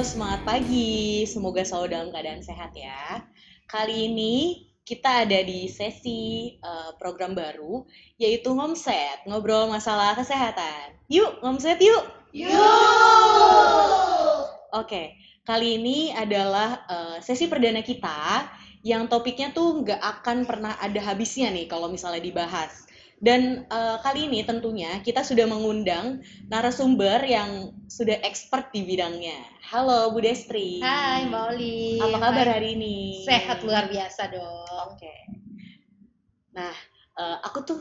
Semangat pagi. Semoga selalu dalam keadaan sehat ya. Kali ini kita ada di sesi program baru, yaitu Ngomset, ngobrol masalah kesehatan. Yuk, Ngomset yuk! Oke, kali ini adalah sesi perdana kita yang topiknya tuh nggak akan pernah ada habisnya nih kalau misalnya dibahas. Dan kali ini tentunya kita sudah mengundang narasumber yang sudah expert di bidangnya. Halo Bu Destri. Hai Mbak Oli. Apa kabar hari ini? Sehat luar biasa dong. Oke. Nah, aku tuh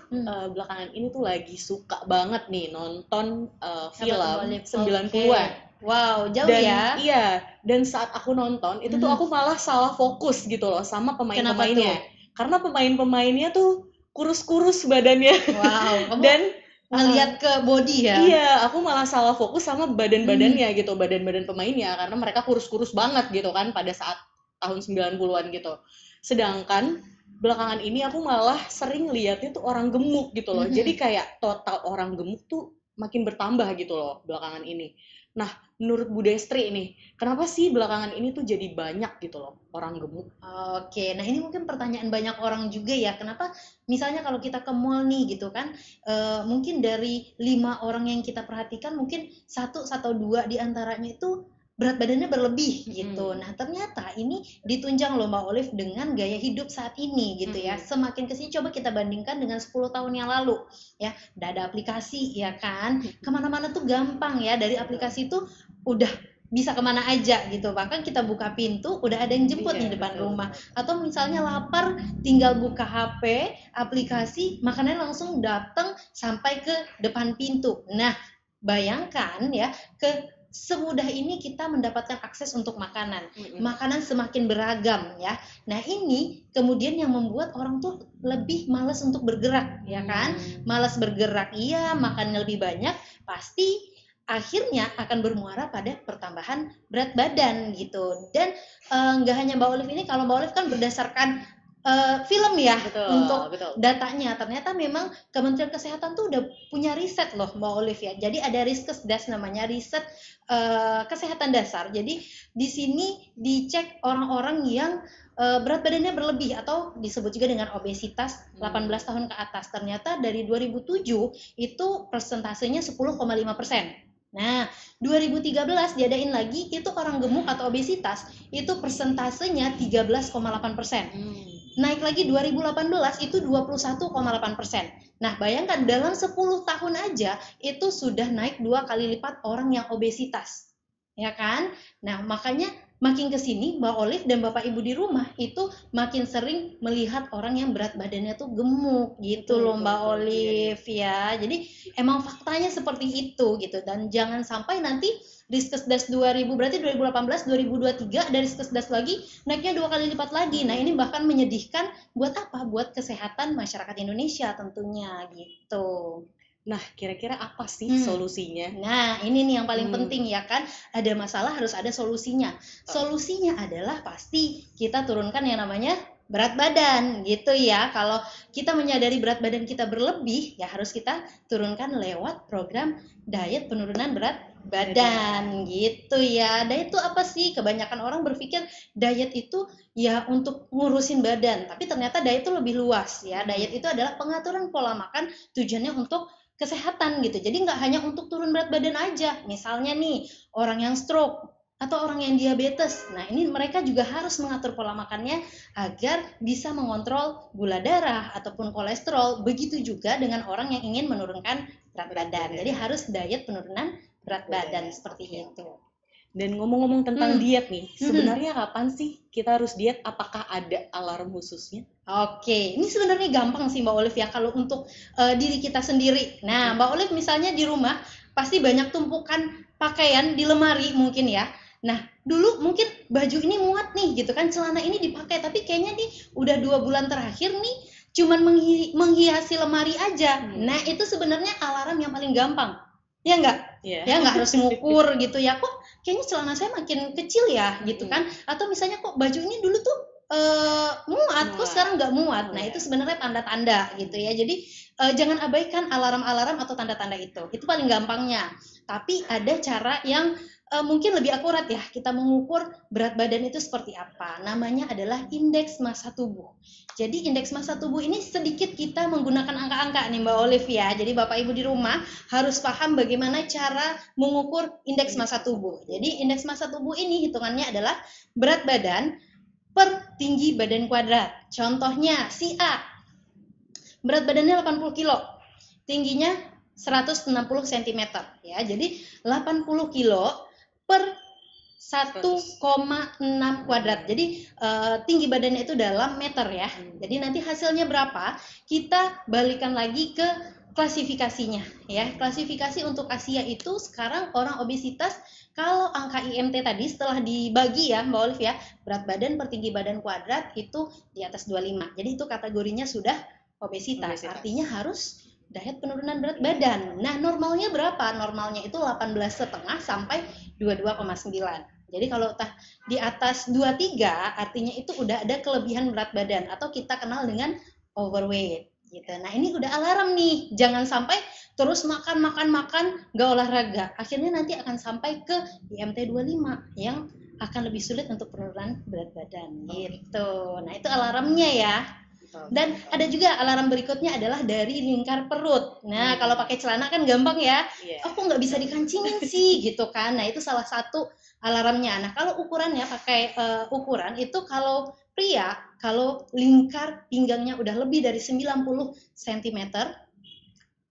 belakangan ini tuh lagi suka banget nih nonton film 90-an. Wow, jauh Dan ya. iya, dan saat aku nonton itu tuh aku malah salah fokus gitu loh sama pemain-pemainnya. Karena pemain-pemainnya tuh kurus-kurus badannya. Wow, kamu Dan ngelihat ke body ya. Iya, aku malah salah fokus sama badan-badannya gitu, badan-badan pemainnya karena mereka kurus-kurus banget gitu kan pada saat tahun 90-an gitu. Sedangkan belakangan ini aku malah sering lihatnya tuh orang gemuk gitu loh. Jadi kayak total orang gemuk tuh makin bertambah gitu loh belakangan ini. Nah, menurut Bu Destri nih, kenapa sih belakangan ini tuh jadi banyak gitu loh orang gemuk? Oke, nah ini mungkin pertanyaan banyak orang juga ya. Kenapa misalnya kalau kita ke mall nih gitu kan, mungkin dari 5 orang yang kita perhatikan mungkin 1 atau 2 di antaranya itu berat badannya berlebih gitu. Nah ternyata ini ditunjang loh Mbak Olive dengan gaya hidup saat ini gitu ya. Semakin kesini coba kita bandingkan dengan 10 tahun yang lalu ya. Udah ada aplikasi ya kan, kemana-mana tuh gampang ya, dari aplikasi tuh udah bisa kemana aja gitu, bahkan kita buka pintu udah ada yang jemput nih depan rumah. Atau misalnya lapar tinggal buka HP aplikasi, makanannya langsung datang sampai ke depan pintu. Nah bayangkan ya, ke semudah ini kita mendapatkan akses untuk makanan. Makanan semakin beragam ya. Nah ini kemudian yang membuat orang tuh lebih malas untuk bergerak ya kan. Malas bergerak iya, makan lebih banyak, pasti akhirnya akan bermuara pada pertambahan berat badan gitu. Dan nggak hanya Mbak Olive ini, kalau Mbak Olive kan berdasarkan film ya. Betul. Datanya ternyata memang Kementerian Kesehatan tuh udah punya riset loh Mbak Olive ya. Jadi ada Riskesdas namanya, riset kesehatan dasar. Jadi di sini dicek orang-orang yang berat badannya berlebih atau disebut juga dengan obesitas 18 tahun ke atas. Ternyata dari 2007 itu persentasenya 10,5%. Nah, 2013 diadain lagi, itu orang gemuk atau obesitas itu persentasenya 13,8%. Naik lagi 2018 itu 21,8%. Nah, bayangkan dalam 10 tahun aja itu sudah naik 2 kali lipat orang yang obesitas. Ya kan? Nah, makanya makin kesini Mbak Olive dan Bapak Ibu di rumah itu makin sering melihat orang yang berat badannya tuh gemuk gitu loh Mbak Olive ya. Jadi emang faktanya seperti itu gitu. Dan jangan sampai nanti Riskesdas 2000 berarti 2018 2023 dari Riskesdas lagi naiknya 2 kali lipat lagi. Nah, ini bahkan menyedihkan buat apa? Buat kesehatan masyarakat Indonesia tentunya gitu. Nah, kira-kira apa sih solusinya? Nah, ini nih yang paling penting ya kan. Ada masalah harus ada solusinya. Solusinya adalah pasti kita turunkan yang namanya berat badan gitu ya. Kalau kita menyadari berat badan kita berlebih, ya harus kita turunkan lewat program diet penurunan berat badan gitu ya. Diet itu apa sih? Kebanyakan orang berpikir diet itu ya untuk ngurusin badan, tapi ternyata diet itu lebih luas ya. Diet itu adalah pengaturan pola makan, tujuannya untuk kesehatan gitu. Jadi nggak hanya untuk turun berat badan aja. Misalnya nih, orang yang stroke atau orang yang diabetes. Nah, ini mereka juga harus mengatur pola makannya agar bisa mengontrol gula darah ataupun kolesterol. Begitu juga dengan orang yang ingin menurunkan berat badan. Jadi harus diet penurunan berat badan seperti itu. Dan ngomong-ngomong tentang diet nih, sebenarnya kapan sih kita harus diet? Apakah ada alarm khususnya? Oke, ini sebenarnya gampang sih Mbak Olive ya kalau untuk diri kita sendiri. Nah, Mbak Olive misalnya di rumah pasti banyak tumpukan pakaian di lemari mungkin ya. Nah, dulu mungkin baju ini muat nih gitu kan, celana ini dipakai, tapi kayaknya nih udah 2 bulan terakhir nih cuman menghiasi lemari aja. Nah, itu sebenarnya alarm yang paling gampang. Ya enggak? Ya enggak harus ngukur gitu ya. Kok kayaknya celana saya makin kecil ya gitu kan. Atau misalnya kok baju ini dulu tuh muat, kok sekarang nggak muat. Nah, itu sebenarnya tanda-tanda gitu ya. Jadi jangan abaikan alarm-alarm atau tanda-tanda itu. Itu paling gampangnya. Tapi ada cara yang mungkin lebih akurat ya kita mengukur berat badan itu seperti apa. Namanya adalah indeks massa tubuh. Jadi indeks massa tubuh ini sedikit kita menggunakan angka-angka nih Mbak Olive ya. Jadi Bapak Ibu di rumah harus paham bagaimana cara mengukur indeks massa tubuh. Jadi indeks massa tubuh ini hitungannya adalah berat badan per tinggi badan kuadrat. Contohnya si A, berat badannya 80 kilo, tingginya 160 cm ya. Jadi 80 kilo per 1,6 kuadrat. Jadi tinggi badannya itu dalam meter ya. Jadi nanti hasilnya berapa? Kita balikan lagi ke klasifikasinya ya. Klasifikasi untuk Asia itu sekarang orang obesitas, kalau angka IMT tadi setelah dibagi ya Mbak Olive ya, berat badan per tinggi badan kuadrat itu di atas 25. Jadi itu kategorinya sudah obesitas. Artinya harus diet penurunan berat badan. Nah, normalnya berapa? Normalnya itu 18,5 sampai 22,9. Jadi kalau di atas 23 artinya itu udah ada kelebihan berat badan atau kita kenal dengan overweight gitu. Nah, ini udah alarm nih. Jangan sampai terus makan nggak olahraga. Akhirnya nanti akan sampai ke IMT 25 yang akan lebih sulit untuk penurunan berat badan gitu. Nah, itu alarmnya ya. Dan ada juga alarm berikutnya adalah dari lingkar perut. Nah, kalau pakai celana kan gampang ya. Oh, kok nggak bisa dikancingin sih gitu kan. Nah, itu salah satu alarmnya. Nah, kalau ukurannya pakai ukuran itu kalau pria, kalau lingkar pinggangnya udah lebih dari 90 cm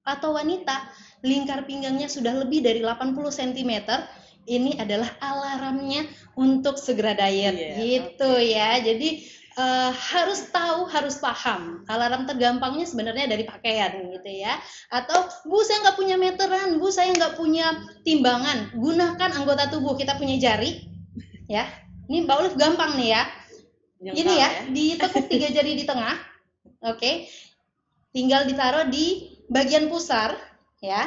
atau wanita lingkar pinggangnya sudah lebih dari 80 cm, ini adalah alarmnya untuk segera diet gitu ya. Jadi harus tahu, harus paham. Alarm tergampangnya sebenarnya dari pakaian gitu ya. Atau Bu, saya nggak punya meteran, Bu, saya nggak punya timbangan. Gunakan anggota tubuh, kita punya jari ya. Ini Mbak Olive gampang nih ya. Ini ya, ditekuk 3 jari di tengah. Oke. Tinggal ditaruh di bagian pusar ya.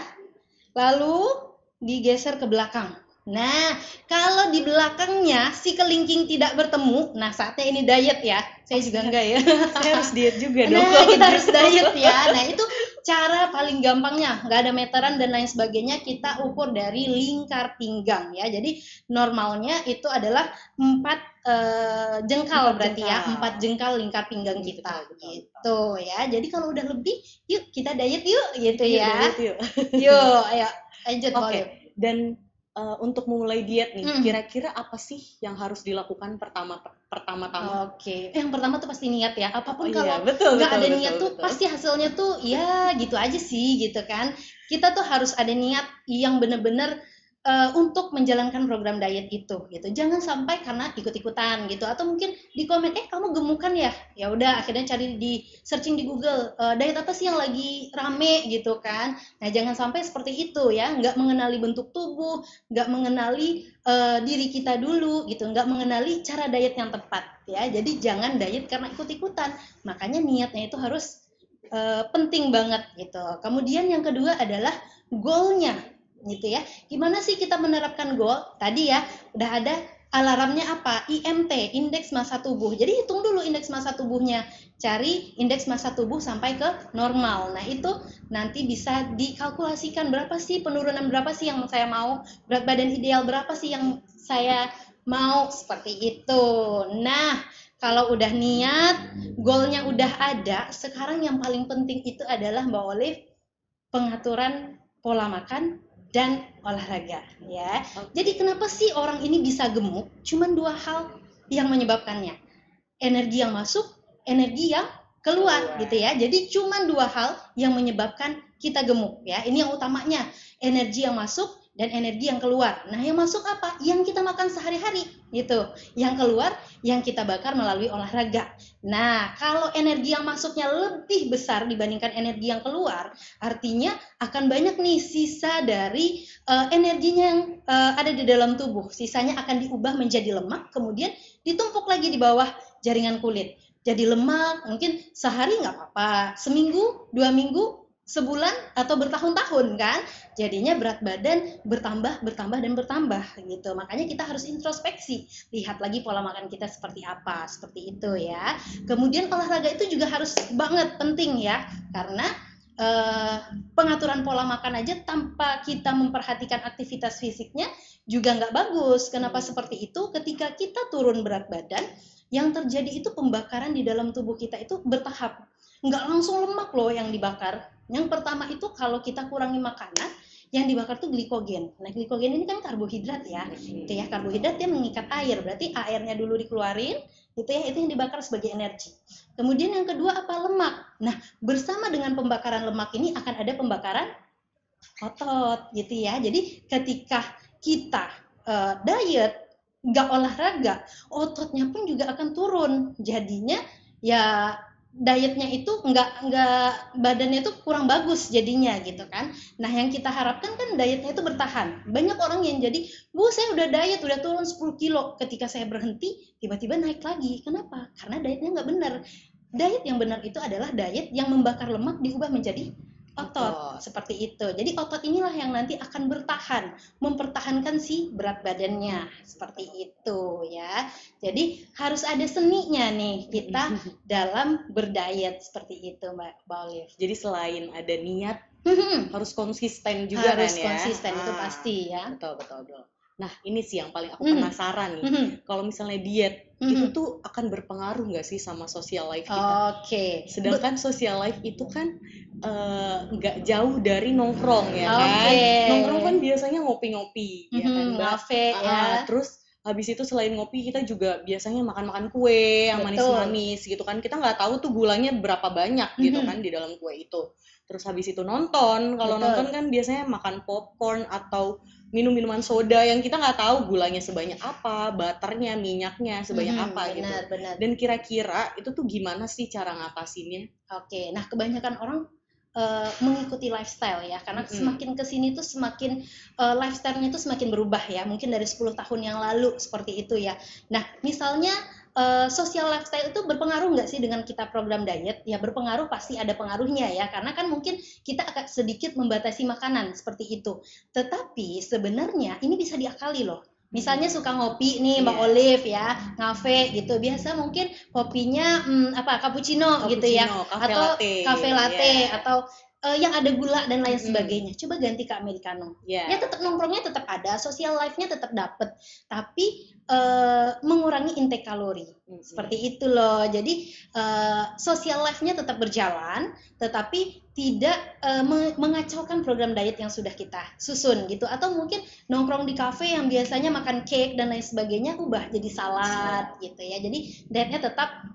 Lalu digeser ke belakang. Nah, kalau di belakangnya si kelingking tidak bertemu, nah saatnya ini diet ya. Saya juga enggak ya. Saya harus diet juga dong. Nah, kita harus diet ya. Nah, itu cara paling gampangnya. Nggak ada meteran dan lain sebagainya, kita ukur dari lingkar pinggang ya. Jadi normalnya itu adalah 4 jengkal berarti ya. 4 jengkal lingkar pinggang kita gitu ya. Jadi kalau udah lebih, yuk kita diet yuk gitu ya. Yuk, ayo lanjut. Oke. Dan untuk memulai diet nih, kira-kira apa sih yang harus dilakukan pertama-tama? Oke, yang pertama tuh pasti niat ya. Apapun kalau nggak ada niat tuh pasti hasilnya tuh ya gitu aja sih gitu kan. Kita tuh harus ada niat yang benar-benar untuk menjalankan program diet itu gitu. Jangan sampai karena ikut-ikutan gitu atau mungkin di komen kamu gemukan ya. Ya udah akhirnya cari di searching di Google diet apa sih yang lagi rame gitu kan. Nah, jangan sampai seperti itu ya, nggak mengenali bentuk tubuh, nggak mengenali diri kita dulu gitu, nggak mengenali cara diet yang tepat ya. Jadi jangan diet karena ikut-ikutan. Makanya niatnya itu harus penting banget gitu. Kemudian yang kedua adalah goalnya gitu ya. Gimana sih kita menerapkan goal? Tadi ya udah ada alarmnya apa? IMT, indeks massa tubuh. Jadi hitung dulu indeks massa tubuhnya. Cari indeks massa tubuh sampai ke normal. Nah, itu nanti bisa dikalkulasikan berapa sih penurunan, berapa sih yang saya mau, berat badan ideal berapa sih yang saya mau, seperti itu. Nah, kalau udah niat, goalnya udah ada, sekarang yang paling penting itu adalah Mbak Olive, pengaturan pola makan dan olahraga ya. Jadi kenapa sih orang ini bisa gemuk? Cuman 2 hal yang menyebabkannya. Energi yang masuk, energi yang keluar gitu ya. Jadi cuman 2 hal yang menyebabkan kita gemuk ya. Ini yang utamanya, energi yang masuk dan energi yang keluar. Nah, yang masuk apa? Yang kita makan sehari-hari gitu. Yang keluar yang kita bakar melalui olahraga. Nah, kalau energi yang masuknya lebih besar dibandingkan energi yang keluar, artinya akan banyak nih sisa dari energinya yang ada di dalam tubuh. Sisanya akan diubah menjadi lemak, kemudian ditumpuk lagi di bawah jaringan kulit. Jadi lemak mungkin sehari nggak apa-apa, seminggu, 2 minggu, sebulan atau bertahun-tahun kan, jadinya berat badan bertambah gitu. Makanya kita harus introspeksi, lihat lagi pola makan kita seperti apa, seperti itu ya. Kemudian olahraga itu juga harus banget penting ya, karena eh, pengaturan pola makan aja tanpa kita memperhatikan aktivitas fisiknya juga nggak bagus. Kenapa seperti itu? Ketika kita turun berat badan, yang terjadi itu pembakaran di dalam tubuh kita itu bertahap, nggak langsung lemak loh yang dibakar. Yang pertama itu kalau kita kurangi makanan, yang dibakar tuh glikogen. Nah, glikogen ini kan karbohidrat ya. Itu ya, karbohidrat dia mengikat air, berarti airnya dulu dikeluarin, itu ya, itu yang dibakar sebagai energi. Kemudian yang kedua apa? Lemak. Nah, bersama dengan pembakaran lemak ini akan ada pembakaran otot gitu ya. Jadi ketika kita diet, nggak olahraga, ototnya pun juga akan turun. Jadinya ya dietnya itu nggak badannya itu kurang bagus jadinya gitu kan. Nah, yang kita harapkan kan dietnya itu bertahan. Banyak orang yang jadi, Bu, saya udah diet, udah turun 10 kilo. Ketika saya berhenti, tiba-tiba naik lagi. Kenapa? Karena dietnya nggak benar. Diet yang benar itu adalah diet yang membakar lemak diubah menjadi otot, seperti itu. Jadi otot inilah yang nanti akan bertahan, mempertahankan si berat badannya, seperti itu ya. Jadi harus ada seninya nih kita dalam berdiet, seperti itu Mbak Olive. Jadi selain ada niat, harus konsisten juga harus kan ya. Harus konsisten, itu pasti ya. Betul. Nah, ini sih yang paling aku penasaran nih. Kalau misalnya diet, itu tuh akan berpengaruh nggak sih sama social life kita? Oke. Sedangkan social life itu kan nggak jauh dari nongkrong ya kan. Nongkrong kan biasanya ngopi-ngopi, ya kan Mbak? Ngafe ya. Terus habis itu selain ngopi kita juga biasanya makan-makan kue yang manis-manis gitu kan. Kita nggak tahu tuh gulanya berapa banyak gitu kan di dalam kue itu. Terus habis itu nonton. Kalau nonton kan biasanya makan popcorn atau minum-minuman soda yang kita nggak tahu gulanya sebanyak apa, butternya, minyaknya sebanyak apa gitu. Benar. Dan kira-kira itu tuh gimana sih cara ngatasinnya? Oke, nah kebanyakan orang mengikuti lifestyle ya, karena semakin kesini tuh semakin lifestyle-nya tuh semakin berubah ya, mungkin dari 10 tahun yang lalu seperti itu ya. Nah, misalnya social lifestyle itu berpengaruh nggak sih dengan kita program diet? Ya berpengaruh, pasti ada pengaruhnya ya, karena kan mungkin kita akan sedikit membatasi makanan seperti itu. Tetapi sebenarnya ini bisa diakali loh. Misalnya suka ngopi nih Mbak Olive ya, ngafe gitu. Biasa mungkin kopinya cappuccino gitu ya, atau cafe latte atau yang ada gula dan lain sebagainya. Coba ganti ke americano. Ya tetap nongkrongnya tetap ada, social life-nya tetap dapet, tapi mengurangi intake kalori. Seperti itu loh. Jadi social life-nya tetap berjalan, tetapi tidak mengacaukan program diet yang sudah kita susun gitu. Atau mungkin nongkrong di kafe yang biasanya makan cake dan lain sebagainya, ubah jadi salad gitu ya. Jadi dietnya tetap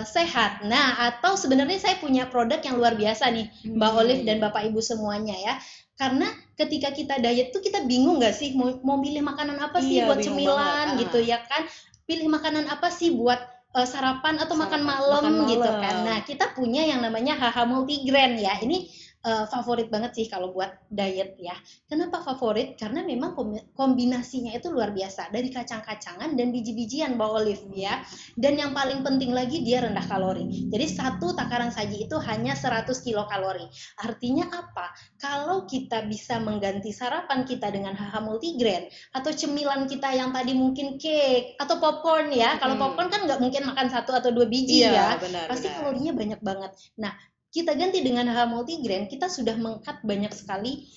sehat. Nah, atau sebenarnya saya punya produk yang luar biasa nih Mbak Olive dan Bapak Ibu semuanya ya. Karena ketika kita diet tuh kita bingung nggak sih mau pilih makanan apa sih buat cemilan gitu ya kan? Pilih makanan apa sih buat sarapan atau makan malam gitu kan. Nah, kita punya yang namanya HH Multigrain ya. Ini favorit banget sih kalau buat diet ya. Kenapa favorit? Karena memang kombinasinya itu luar biasa, dari kacang-kacangan dan biji-bijian Mbak Olive ya. Dan yang paling penting lagi dia rendah kalori. Jadi satu takaran saji itu hanya 100 kilokalori. Artinya apa? Kalau kita bisa mengganti sarapan kita dengan HH Multigrain atau cemilan kita yang tadi mungkin cake atau popcorn ya. Kalau popcorn kan nggak mungkin makan 1 atau 2 biji ya. Pasti kalorinya banyak banget. Nah, kita ganti dengan HH Multigrain, kita sudah meng-cut banyak sekali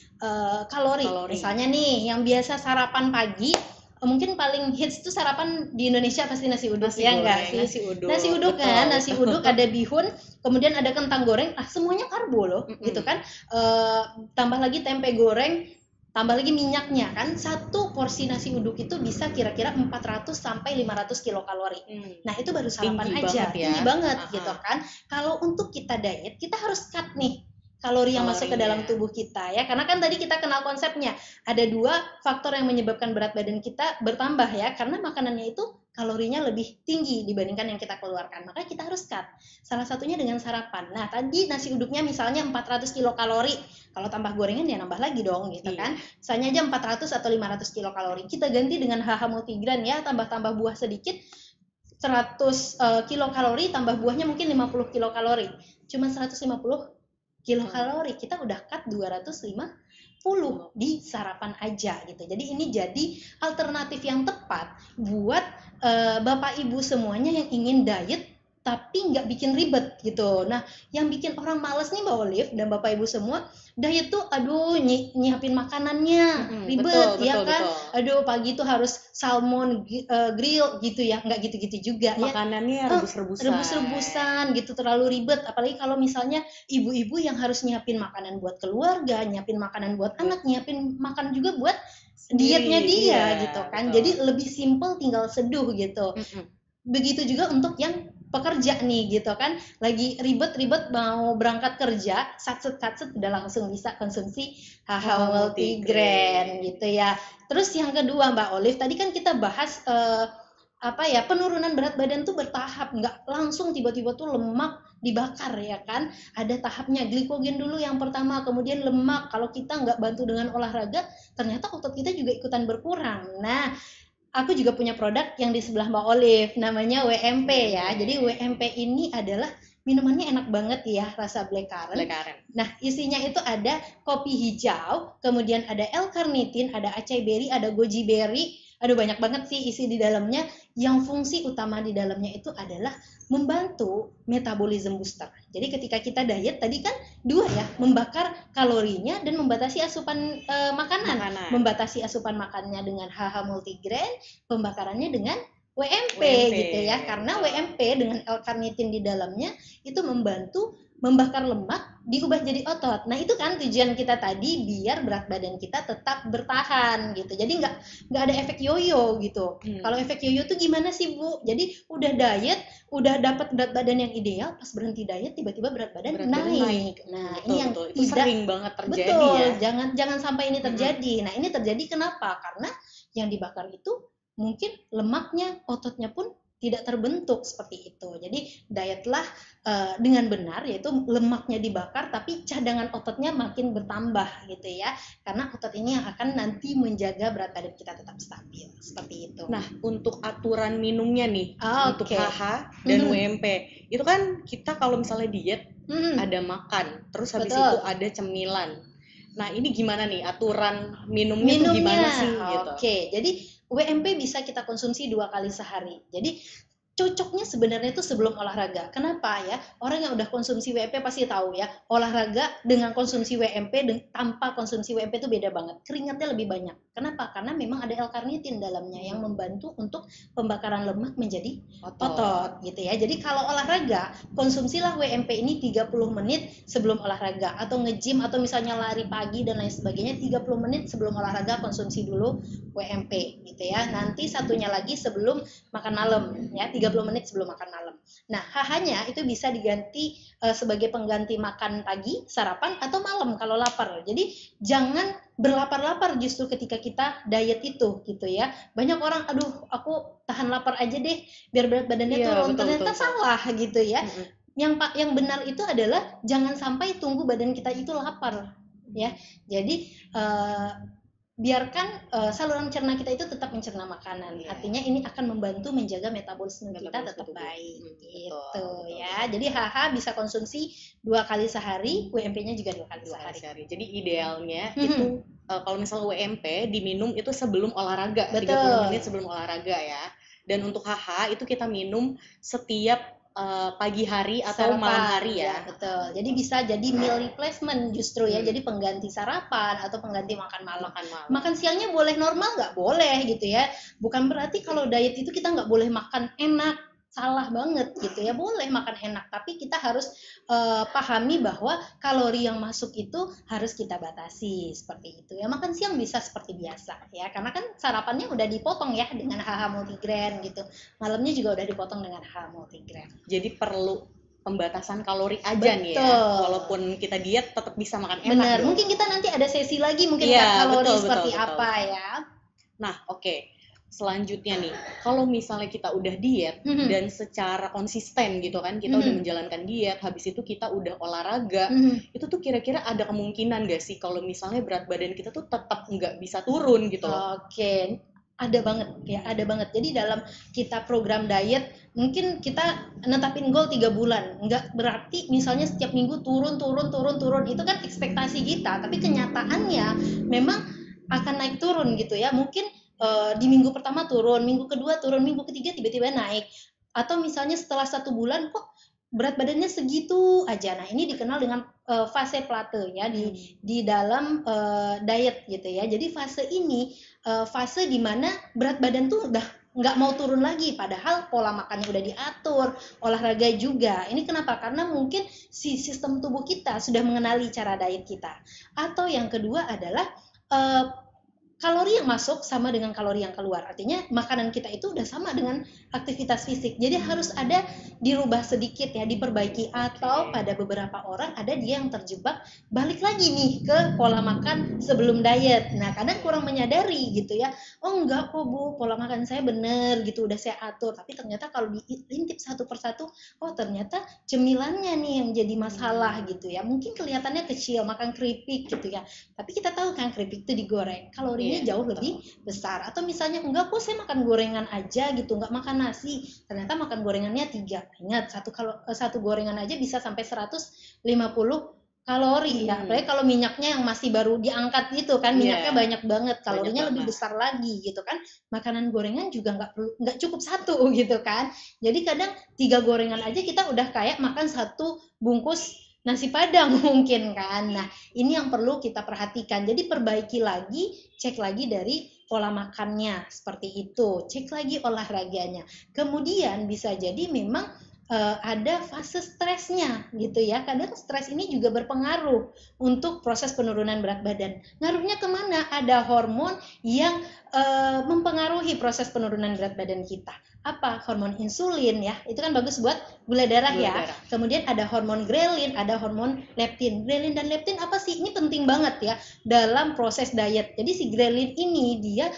kalori. Misalnya nih, yang biasa sarapan pagi, mungkin paling hits tuh sarapan di Indonesia pasti nasi uduk, ya enggak sih? Nasi uduk kan, nasi uduk ada bihun, kemudian ada kentang goreng, semuanya karbo loh, gitu kan? Tambah lagi tempe goreng, tambah lagi minyaknya kan. Satu porsi nasi uduk itu bisa kira-kira 400 sampai 500 kilokalori. Nah, itu baru sarapan aja. Tinggi banget gitu kan. Kalau untuk kita diet, kita harus cut nih kalori yang masuk ke dalam tubuh kita ya. Karena kan tadi kita kenal konsepnya. Ada 2 faktor yang menyebabkan berat badan kita bertambah ya, karena makanannya itu kalorinya lebih tinggi dibandingkan yang kita keluarkan. Maka kita harus cut. Salah satunya dengan sarapan. Nah, tadi nasi uduknya misalnya 400 kilokalori. Kalau tambah gorengan ya nambah lagi dong gitu kan. Misalnya aja 400 atau 500 kilokalori. Kita ganti dengan HH Multigrain ya, tambah-tambah buah sedikit. 100 kilokalori tambah buahnya mungkin 50 kilokalori. Cuma 150 kilokalori. Kita udah cut 250 di sarapan aja gitu. Jadi ini jadi alternatif yang tepat buat Bapak Ibu semuanya yang ingin diet tapi nggak bikin ribet gitu. Nah, yang bikin orang males nih Mbak Olive dan Bapak Ibu semua, diet tuh aduh nyiapin makanannya ribet Betul, ya betul, kan. betul. Aduh pagi tuh harus salmon grill gitu ya, nggak gitu-gitu juga ya. Makanannya rebus-rebusan. Rebus-rebusan gitu, terlalu ribet. Apalagi kalau misalnya ibu-ibu yang harus nyiapin makanan buat keluarga, nyiapin makanan buat anak, nyiapin makan juga buat dietnya Sendiri, dia iya, gitu kan. betul. Jadi lebih simple, tinggal seduh gitu. Begitu juga untuk yang pekerja nih gitu kan, lagi ribet-ribet mau berangkat kerja, satset udah langsung bisa konsumsi HH multigrain gitu ya. Terus yang kedua Mbak Olive, tadi kan kita bahas penurunan berat badan tuh bertahap, nggak langsung tiba-tiba tuh lemak dibakar ya kan, ada tahapnya. Glikogen dulu yang pertama, kemudian lemak. Kalau kita nggak bantu dengan olahraga, ternyata otot kita juga ikutan berkurang. Nah, aku juga punya produk yang di sebelah Mbak Olive, namanya WMP ya. Jadi WMP ini adalah minumannya enak banget ya, rasa black currant. Nah, isinya itu ada kopi hijau, kemudian ada L-carnitin, ada acai berry, ada goji berry. Aduh banyak banget sih isi di dalamnya. Yang fungsi utama di dalamnya itu adalah membantu metabolisme booster. Jadi ketika kita diet tadi kan dua ya, membakar kalorinya dan membatasi asupan makanan. Membatasi asupan makannya dengan HH multigrain, pembakarannya dengan WMP gitu ya. Karena WMP dengan L-carnitin di dalamnya itu membantu membakar lemak diubah jadi otot. Nah itu kan tujuan kita tadi, biar berat badan kita tetap bertahan gitu. Jadi nggak ada efek yoyo gitu. Kalau efek yoyo tuh gimana sih Bu? Jadi udah diet, udah dapat berat badan yang ideal, pas berhenti diet tiba-tiba berat badan naik. Nah ini yang itu sering banget terjadi. Betul, ya. Jangan sampai ini terjadi. Nah ini terjadi kenapa? Karena yang dibakar itu mungkin lemaknya, ototnya pun tidak terbentuk seperti itu. Jadi dietlah dengan benar, yaitu lemaknya dibakar tapi cadangan ototnya makin bertambah gitu ya. Karena otot ini yang akan nanti menjaga berat badan kita tetap stabil seperti itu. Nah, untuk aturan minumnya nih, untuk HH dan WMP, itu kan kita kalau misalnya diet ada makan, terus habis itu ada cemilan. Nah, ini gimana nih aturan minumnya tuh gimana sih gitu? Oke, jadi WMP bisa kita konsumsi 2 kali sehari. Jadi cocoknya sebenarnya itu sebelum olahraga. Kenapa ya? Orang yang udah konsumsi WMP pasti tahu ya, olahraga dengan konsumsi WMP tanpa konsumsi WMP itu beda banget. Keringatnya lebih banyak. Kenapa? Karena memang ada L-carnitin dalamnya yang membantu untuk pembakaran lemak menjadi otot gitu ya. Jadi kalau olahraga, konsumsilah WMP ini 30 menit sebelum olahraga, atau nge-gym atau misalnya lari pagi dan lain sebagainya, 30 menit sebelum olahraga konsumsi dulu WMP gitu ya. Nanti satunya lagi sebelum makan malam ya, 30 menit sebelum makan malam. Nah, HH-nya itu bisa diganti sebagai pengganti makan pagi, sarapan, atau malam kalau lapar. Jadi jangan berlapar-lapar justru ketika kita diet itu gitu ya. Banyak orang, aduh aku tahan lapar aja deh biar berat badannya turun. Ternyata salah gitu ya. Yang benar itu adalah jangan sampai tunggu badan kita itu lapar ya. Jadi biarkan saluran cerna kita itu tetap mencerna makanan. Artinya ini akan membantu menjaga metabolisme kita tetap baik gitu ya. Jadi HH bisa konsumsi 2 kali sehari, WMP-nya juga 2 kali sehari. Jadi idealnya itu kalau misalnya WMP diminum itu sebelum olahraga, 30 menit sebelum olahraga ya. Dan untuk HH itu kita minum setiap pagi hari atau malam hari ya. Betul. Jadi bisa jadi meal replacement justru ya. Jadi pengganti sarapan atau pengganti makan malam. Makan siangnya boleh normal nggak? Boleh gitu ya. Bukan berarti kalau diet itu kita nggak boleh makan enak. Salah banget gitu ya. Boleh makan enak, tapi kita harus pahami bahwa kalori yang masuk itu harus kita batasi seperti itu ya. Makan siang bisa seperti biasa ya, karena kan sarapannya udah dipotong ya dengan HH multigrain gitu. Malamnya juga udah dipotong dengan HH multigrain. Jadi perlu pembatasan kalori aja nih ya. Walaupun kita diet tetap bisa makan enak. Bener. Mungkin kita nanti ada sesi lagi mungkin kalori seperti apa ya. Nah, oke. Selanjutnya nih, kalau misalnya kita udah diet dan secara konsisten gitu kan, kita udah menjalankan diet, habis itu kita udah olahraga, itu tuh kira-kira ada kemungkinan gak sih kalau misalnya berat badan kita tuh tetap nggak bisa turun gitu loh? Oke, ada banget ya, ada banget. Jadi dalam kita program diet, mungkin kita netapin goal 3 bulan, nggak berarti misalnya setiap minggu turun, itu kan ekspektasi kita, tapi kenyataannya memang akan naik turun gitu ya. Mungkin di minggu pertama turun, minggu kedua turun, minggu ketiga tiba-tiba naik. atau misalnya setelah 1 bulan kok berat badannya segitu aja. Nah, ini dikenal dengan fase plateau ya di dalam diet gitu ya. Jadi fase ini fase di mana berat badan tuh udah nggak mau turun lagi, padahal pola makannya udah diatur, olahraga juga. Ini kenapa? Karena mungkin si sistem tubuh kita sudah mengenali cara diet kita. Atau yang kedua adalah kalori yang masuk sama dengan kalori yang keluar. Artinya makanan kita itu udah sama dengan aktivitas fisik. Jadi harus ada dirubah sedikit ya, diperbaiki. Atau pada beberapa orang ada dia yang terjebak balik lagi nih ke pola makan sebelum diet. Nah, kadang kurang menyadari gitu ya. Oh enggak kok Bu, pola makan saya bener gitu, udah saya atur. Tapi ternyata kalau diintip satu persatu, oh ternyata cemilannya nih yang jadi masalah gitu ya. Mungkin kelihatannya kecil, makan keripik gitu ya. Tapi kita tahu kan keripik itu digoreng, kalorinya jauh lebih besar. Atau misalnya enggak kok saya makan gorengan aja gitu, enggak makan nasi. Ternyata makan gorengannya 3. Ingat, satu gorengan aja bisa sampai 150 kalori ya. Apalagi kalau minyaknya yang masih baru diangkat gitu kan, minyaknya banyak banget, kalorinya lebih besar lagi gitu kan. Makanan gorengan juga nggak cukup 1 gitu kan. Jadi kadang 3 gorengan aja kita udah kayak makan 1 bungkus nasi padang mungkin kan. Nah, ini yang perlu kita perhatikan. Jadi perbaiki lagi, cek lagi dari pola makannya seperti itu, cek lagi olahraganya. Kemudian bisa jadi memang ada fase stresnya gitu ya. Kadang stres ini juga berpengaruh untuk proses penurunan berat badan. Ngaruhnya kemana? Ada hormon yang mempengaruhi proses penurunan berat badan kita. Apa? Hormon insulin ya, itu kan bagus buat gula darah ya. Kemudian ada hormon grelin, ada hormon leptin. Grelin dan leptin apa sih? Ini penting banget ya dalam proses diet. Jadi si grelin ini dia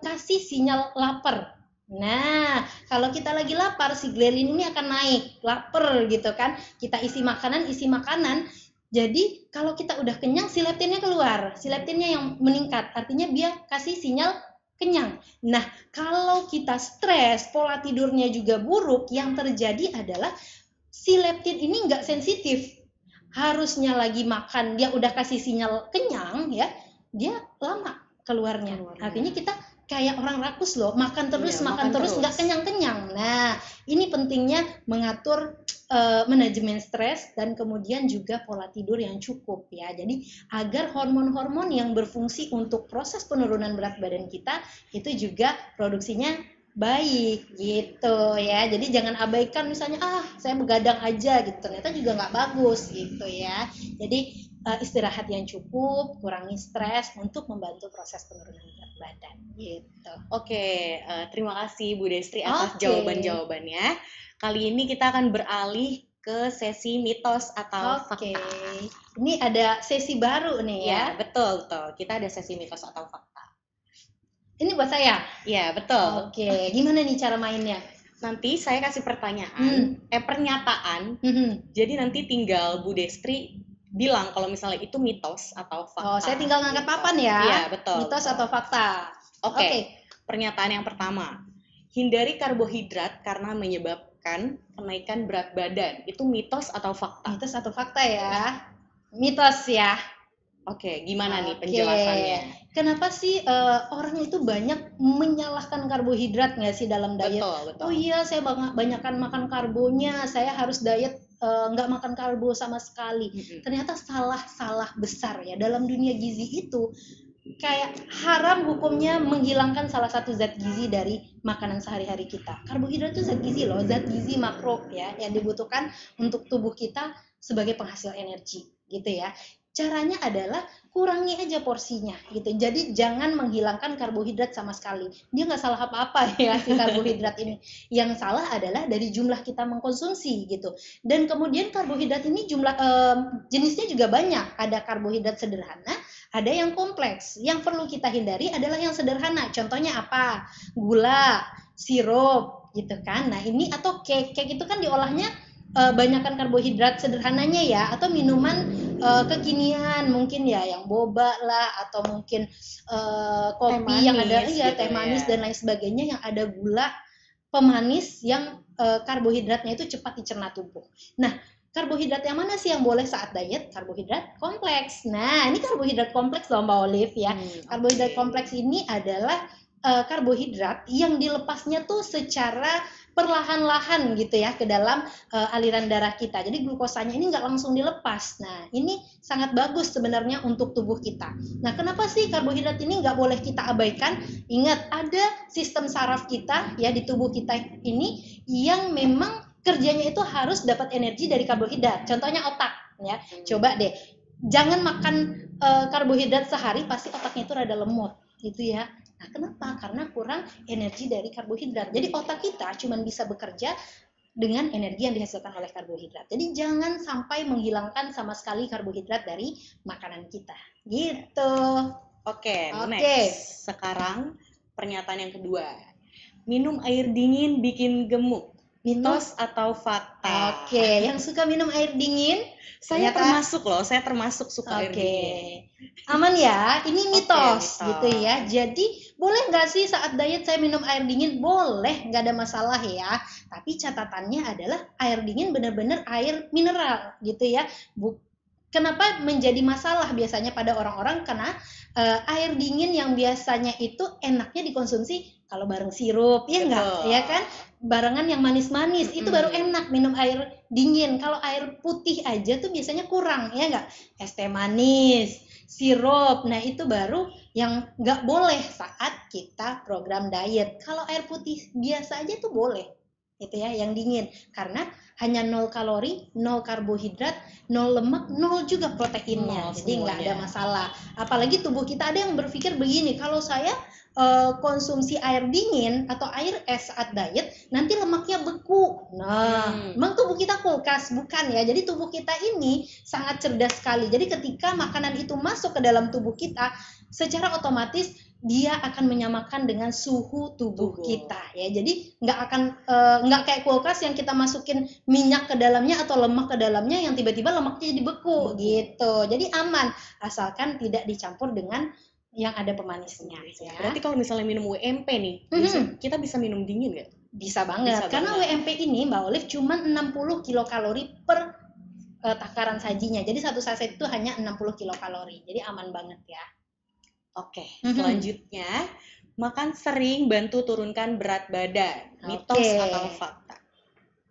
kasih sinyal lapar. Nah, kalau kita lagi lapar, si grelin ini akan naik, lapar gitu kan. Kita isi makanan. Jadi kalau kita udah kenyang, si leptinnya keluar, si leptinnya yang meningkat. Artinya dia kasih sinyal kenyang. Nah, kalau kita stres, pola tidurnya juga buruk, yang terjadi adalah si leptin ini nggak sensitif. Harusnya lagi makan, dia udah kasih sinyal kenyang ya, dia lama keluarnya. Artinya kita kayak orang rakus loh, makan terus nggak kenyang-kenyang. Nah, ini pentingnya mengatur manajemen stres dan kemudian juga pola tidur yang cukup ya. Jadi agar hormon-hormon yang berfungsi untuk proses penurunan berat badan kita itu juga produksinya baik gitu ya. Jadi jangan abaikan misalnya saya begadang aja gitu, ternyata juga nggak bagus gitu ya. Jadi istirahat yang cukup, kurangi stres untuk membantu proses penurunan berat badan gitu. Oke, terima kasih Bu Destri atas jawaban-jawabannya. Kali ini kita akan beralih ke sesi mitos atau fakta. Ini ada sesi baru nih ya. Betul. Kita ada sesi mitos atau fakta. Ini buat saya? Iya, betul. Oke, gimana nih cara mainnya? Nanti saya kasih pertanyaan, pernyataan. Jadi nanti tinggal Bu Destri bilang kalau misalnya itu mitos atau fakta. Oh, saya tinggal ngangkat papan ya? Iya, betul. Mitos atau fakta? Oke. Pernyataan yang pertama. Hindari karbohidrat karena menyebabkan kenaikan berat badan. Itu mitos atau fakta? Mitos atau fakta ya? Mitos ya. Oke, gimana nih penjelasannya? Kenapa sih orang itu banyak menyalahkan karbohidrat nggak sih dalam diet? Betul. Oh iya, saya banyakkan makan karbonya, saya harus diet nggak makan karbo sama sekali. Ternyata salah besar ya. Dalam dunia gizi itu kayak haram hukumnya menghilangkan salah satu zat gizi dari makanan sehari-hari kita. Karbohidrat itu zat gizi loh, zat gizi makro ya, yang dibutuhkan untuk tubuh kita sebagai penghasil energi gitu ya. Caranya adalah kurangi aja porsinya gitu. Jadi jangan menghilangkan karbohidrat sama sekali. Dia nggak salah apa-apa ya si karbohidrat ini. Yang salah adalah dari jumlah kita mengkonsumsi gitu. Dan kemudian karbohidrat ini jenisnya juga banyak. Ada karbohidrat sederhana, ada yang kompleks. Yang perlu kita hindari adalah yang sederhana. Contohnya apa? Gula, sirup gitu kan. Nah, ini atau cake itu kan diolahnya banyakkan karbohidrat sederhananya ya, atau minuman kekinian mungkin ya yang boba lah, atau mungkin kopi yang ada teh manis dan lain sebagainya yang ada gula pemanis yang karbohidratnya itu cepat dicerna tubuh. Nah, karbohidrat yang mana sih yang boleh saat diet? Karbohidrat kompleks. Nah, ini karbohidrat kompleks loh Mbak Olive ya. Karbohidrat kompleks ini adalah karbohidrat yang dilepasnya tuh secara perlahan-lahan gitu ya ke dalam aliran darah kita. Jadi glukosanya ini nggak langsung dilepas. Nah, ini sangat bagus sebenarnya untuk tubuh kita. Nah, kenapa sih karbohidrat ini nggak boleh kita abaikan? Ingat, ada sistem saraf kita ya di tubuh kita ini yang memang kerjanya itu harus dapat energi dari karbohidrat. Contohnya otak ya. Coba deh, jangan makan karbohidrat sehari, pasti otaknya itu rada lemot gitu ya. Nah, kenapa? Karena kurang energi dari karbohidrat. Jadi otak kita cuma bisa bekerja dengan energi yang dihasilkan oleh karbohidrat. Jadi jangan sampai menghilangkan sama sekali karbohidrat dari makanan kita. Gitu. Oke. Next. Sekarang pernyataan yang kedua. Minum air dingin bikin gemuk. Mitos atau fakta? Oke, yang suka minum air dingin, saya termasuk suka air dingin. Aman ya, ini mitos gitu ya. Jadi boleh nggak sih saat diet saya minum air dingin? Boleh, nggak ada masalah ya. Tapi catatannya adalah air dingin benar-benar air mineral gitu ya. Kenapa menjadi masalah biasanya pada orang-orang? Karena air dingin yang biasanya itu enaknya dikonsumsi kalau bareng sirup, ya enggak? Ya kan? Barengan yang manis-manis, itu baru enak minum air dingin. Kalau air putih aja tuh biasanya kurang, ya enggak? Es teh manis, sirup, nah itu baru yang nggak boleh saat kita program diet. Kalau air putih biasa aja tuh boleh, gitu ya, yang dingin. Karena hanya 0 kalori, 0 karbohidrat, 0 lemak, 0 juga proteinnya. Jadi nggak ada masalah. Apalagi tubuh kita ada yang berpikir begini, kalau saya konsumsi air dingin atau air es saat diet, nanti lemaknya beku. Nah, memang tubuh kita kulkas, bukan ya. Jadi tubuh kita ini sangat cerdas sekali. Jadi ketika makanan itu masuk ke dalam tubuh kita, secara otomatis dia akan menyamakan dengan suhu tubuh kita ya. Jadi nggak kayak kulkas yang kita masukin minyak ke dalamnya atau lemak ke dalamnya yang tiba-tiba lemaknya jadi beku gitu. Jadi aman asalkan tidak dicampur dengan yang ada pemanisnya ya. Berarti kalau misalnya minum WMP nih, kita bisa minum dingin nggak? Bisa banget. Karena WMP ini Mbak Olive cuma 60 kilokalori per takaran sajinya. Jadi satu saset itu hanya 60 kilokalori. Jadi aman banget ya. Oke, selanjutnya makan sering bantu turunkan berat badan. Mitos atau fakta?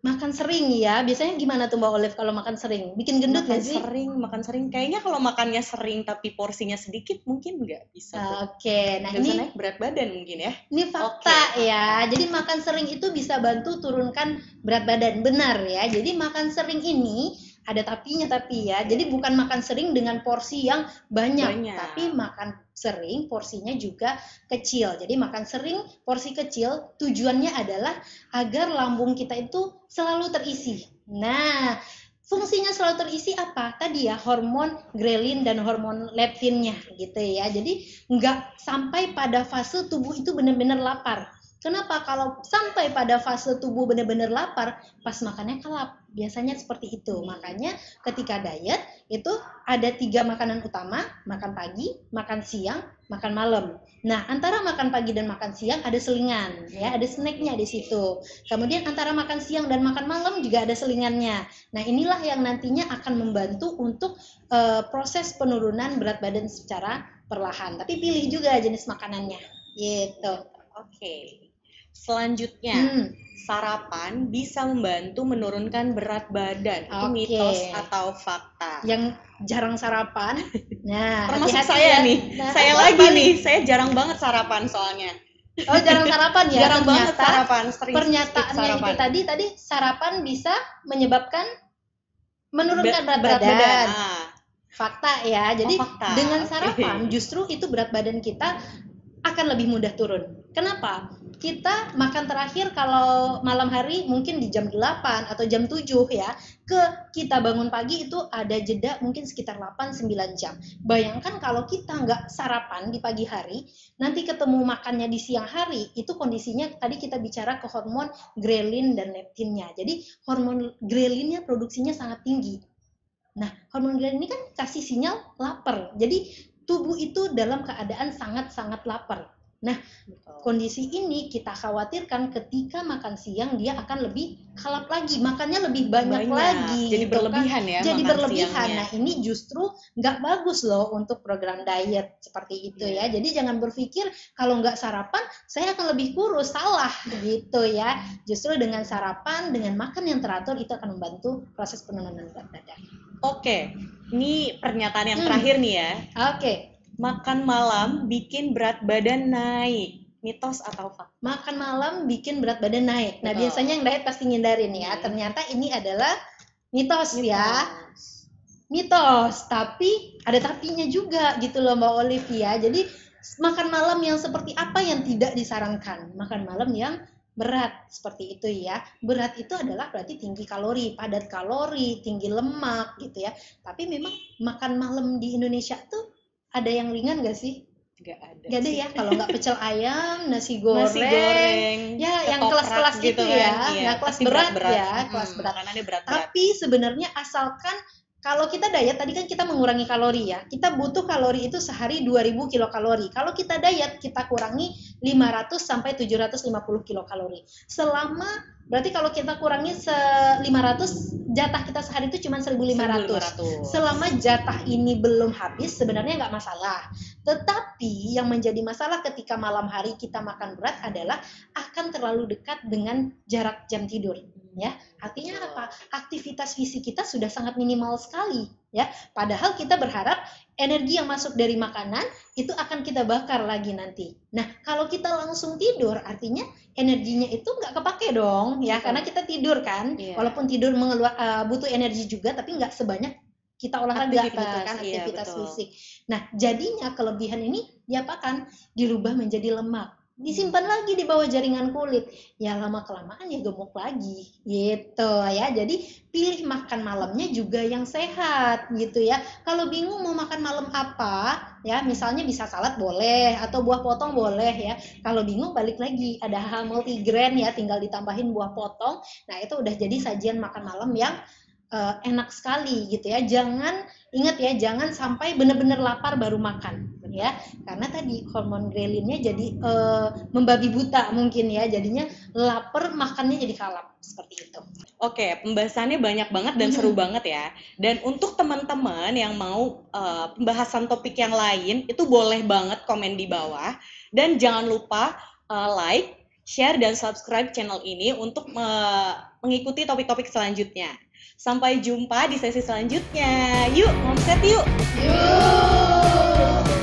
Makan sering ya, biasanya gimana tuh Mbak Olive kalau makan sering? Bikin gendut nggak sih? Makan sering. Kayaknya kalau makannya sering tapi porsinya sedikit mungkin nggak bisa. Oke, nah ini naik berat badan mungkin ya. Ini fakta ya. Jadi makan sering itu bisa bantu turunkan berat badan, benar ya. Jadi makan sering ini ada tapinya tapi ya. Jadi bukan makan sering dengan porsi yang banyak. Tapi makan sering porsinya juga kecil. Jadi makan sering porsi kecil tujuannya adalah agar lambung kita itu selalu terisi. Nah, fungsinya selalu terisi apa? Tadi ya hormon grelin dan hormon leptinnya gitu ya. Jadi nggak sampai pada fase tubuh itu benar-benar lapar. Kenapa? Kalau sampai pada fase tubuh benar-benar lapar, pas makannya kelap. Biasanya seperti itu. Makanya ketika diet itu ada 3 makanan utama, makan pagi, makan siang, makan malam. Nah, antara makan pagi dan makan siang ada selingan, ya, ada snacknya di situ. Kemudian antara makan siang dan makan malam juga ada selingannya. Nah, inilah yang nantinya akan membantu untuk proses penurunan berat badan secara perlahan. Tapi pilih juga jenis makanannya, gitu. Oke. Selanjutnya, sarapan bisa membantu menurunkan berat badan. Itu mitos atau fakta? Yang jarang sarapan. Nah, termasuk saya nih. Nah, saya lagi nih. Saya jarang banget sarapan soalnya. Oh, jarang sarapan ya? Jarang banget sarapan. Pernyataannya itu tadi sarapan bisa menyebabkan menurunkan berat badan. Fakta ya. Jadi dengan sarapan justru itu berat badan kita akan lebih mudah turun. Kenapa? Kita makan terakhir kalau malam hari mungkin di jam 8 atau jam 7 ya. Kita bangun pagi itu ada jeda mungkin sekitar 8-9 jam. Bayangkan kalau kita nggak sarapan di pagi hari, nanti ketemu makannya di siang hari, itu kondisinya tadi kita bicara ke hormon grelin dan leptinnya. Jadi hormon grelinnya produksinya sangat tinggi. Nah, hormon grelin ini kan kasih sinyal lapar. Jadi tubuh itu dalam keadaan sangat-sangat lapar. Kondisi ini kita khawatirkan ketika makan siang dia akan lebih kalap lagi, makannya lebih banyak lagi. Jadi gitu berlebihan kan. ya. Jadi makan berlebihan. siangnya. Nah ini justru nggak bagus loh untuk program diet seperti itu ya. Jadi jangan berpikir kalau nggak sarapan saya akan lebih kurus, salah gitu ya. Justru dengan sarapan, dengan makan yang teratur itu akan membantu proses penurunan berat badan. Oke, ini pernyataan yang terakhir nih ya. Oke. Makan malam bikin berat badan naik. Mitos atau fakta? Makan malam bikin berat badan naik. Nah, Betul. biasanya yang diet pasti ngindarin ya. Ternyata ini adalah mitos ya. Mitos, tapi ada tapinya juga gitu loh Mbak Olivia. Jadi makan malam yang seperti apa yang tidak disarankan? Makan malam yang berat seperti itu ya. Berat itu adalah berarti tinggi kalori, padat kalori, tinggi lemak gitu ya. Tapi memang makan malam di Indonesia tuh ada yang ringan gak sih? Gak ada. Gak ada sih. ya, kalau nggak pecel ayam, nasi goreng, ya yang ketoprak kelas-kelas gitu itu kan. ya, Iya, nah kelas pasti berat berat-berat. ya, kelas berat. Makanannya berat-berat. Tapi sebenarnya asalkan kalau kita diet tadi kan kita mengurangi kalori ya, kita butuh kalori itu sehari 2000 kilokalori. Kalau kita diet kita kurangi 500 sampai 750 kilokalori. Selama berarti kalau kita kurangi 500, jatah kita sehari itu cuma 1500. Selama jatah ini belum habis sebenarnya nggak masalah. Tetapi yang menjadi masalah ketika malam hari kita makan berat adalah akan terlalu dekat dengan jarak jam tidur. Ya, artinya apa? Aktivitas fisik kita sudah sangat minimal sekali, ya. Padahal kita berharap energi yang masuk dari makanan itu akan kita bakar lagi nanti. Nah, kalau kita langsung tidur, artinya energinya itu nggak kepake dong, ya, karena kita tidur kan. Walaupun tidur butuh energi juga, tapi nggak sebanyak kita olahraga gitu kan, aktivitas fisik. Nah, jadinya kelebihan ini diapakan? Dirubah menjadi lemak. Disimpan lagi di bawah jaringan kulit, ya lama-kelamaan ya gemuk lagi gitu ya. Jadi pilih makan malamnya juga yang sehat gitu ya. Kalau bingung mau makan malam apa ya, misalnya bisa salad boleh atau buah potong boleh ya. Kalau bingung balik lagi ada multigrain ya, tinggal ditambahin buah potong. Nah itu udah jadi sajian makan malam yang enak sekali gitu ya. Ingat ya, jangan sampai benar-benar lapar baru makan ya, karena tadi hormon ghrelinnya jadi membabi buta mungkin ya, jadinya lapar makannya jadi kalap seperti itu. Oke, pembahasannya banyak banget dan seru banget ya. Dan untuk teman-teman yang mau pembahasan topik yang lain itu boleh banget komen di bawah, dan jangan lupa like, share dan subscribe channel ini untuk mengikuti topik-topik selanjutnya. Sampai jumpa di sesi selanjutnya. Yuk, omset yuk! Yuk!